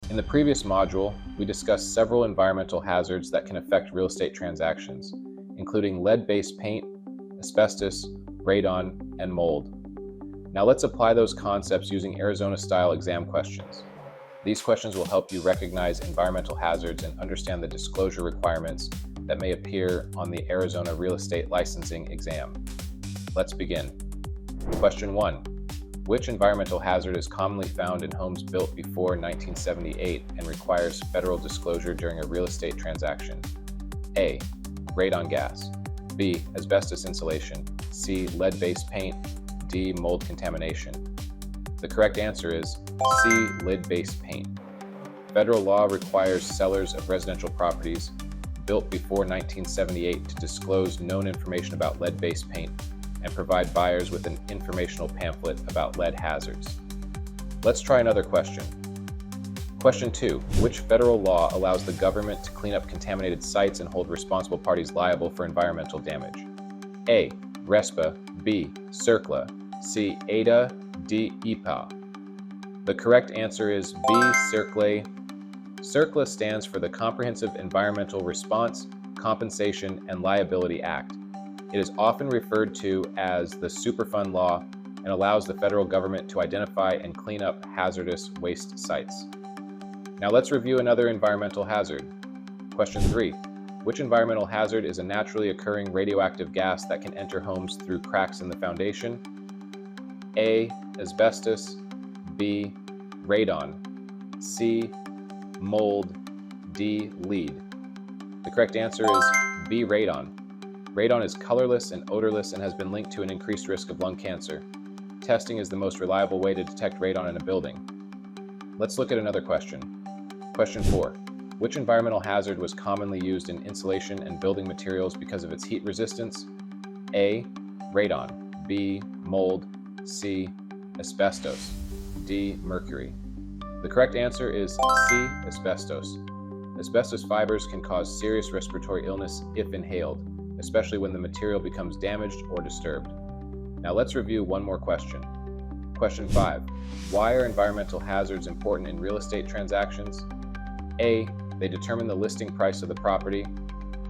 In the previous module, we discussed several environmental hazards that can affect real estate transactions, including lead-based paint, asbestos, radon, and mold. Now let's apply those concepts using Arizona-style exam questions. These questions will help you recognize environmental hazards and understand the disclosure requirements that may appear on the Arizona real estate licensing exam. Let's begin. Question 1. Which environmental hazard is commonly found in homes built before 1978 and requires federal disclosure during a real estate transaction? A. Radon gas. B. Asbestos insulation. C. Lead-based paint. D. Mold contamination. The correct answer is C. Lead-based paint. Federal law requires sellers of residential properties built before 1978 to disclose known information about lead-based paint and provide buyers with an informational pamphlet about lead hazards. Let's try another question. Question 2. Which federal law allows the government to clean up contaminated sites and hold responsible parties liable for environmental damage? A. RESPA. B. CERCLA. C. ADA. D. EPA. The correct answer is B. CERCLA. CERCLA stands for the Comprehensive Environmental Response, Compensation, and Liability Act. It is often referred to as the Superfund Law and allows the federal government to identify and clean up hazardous waste sites. Now let's review another environmental hazard. Question 3. Which environmental hazard is a naturally occurring radioactive gas that can enter homes through cracks in the foundation? A. Asbestos. B. Radon. C. Mold. D. Lead. The correct answer is B. Radon. Radon is colorless and odorless and has been linked to an increased risk of lung cancer. Testing is the most reliable way to detect radon in a building. Let's look at another question. Question 4. Which environmental hazard was commonly used in insulation and building materials because of its heat resistance? A. Radon. B. Mold. C. Asbestos. D. Mercury. The correct answer is C. Asbestos. Asbestos fibers can cause serious respiratory illness if inhaled, especially when the material becomes damaged or disturbed. Now let's review one more question. Question 5. Why are environmental hazards important in real estate transactions? A. They determine the listing price of the property.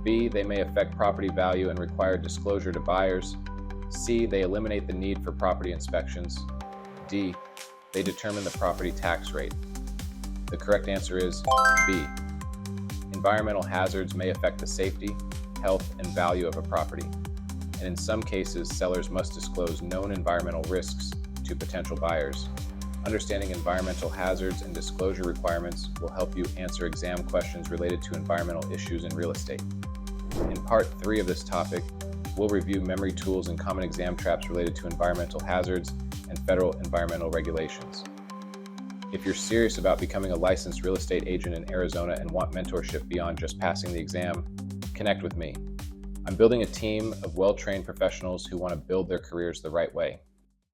B. They may affect property value and require disclosure to buyers. C. They eliminate the need for property inspections. D. They determine the property tax rate. The correct answer is B. Environmental hazards may affect the safety, health, and value of a property, and in some cases, sellers must disclose known environmental risks to potential buyers. Understanding environmental hazards and disclosure requirements will help you answer exam questions related to environmental issues in real estate. In Part 3 of this topic, we'll review memory tools and common exam traps related to environmental hazards and federal environmental regulations. If you're serious about becoming a licensed real estate agent in Arizona and want mentorship beyond just passing the exam, connect with me. I'm building a team of well-trained professionals who want to build their careers the right way.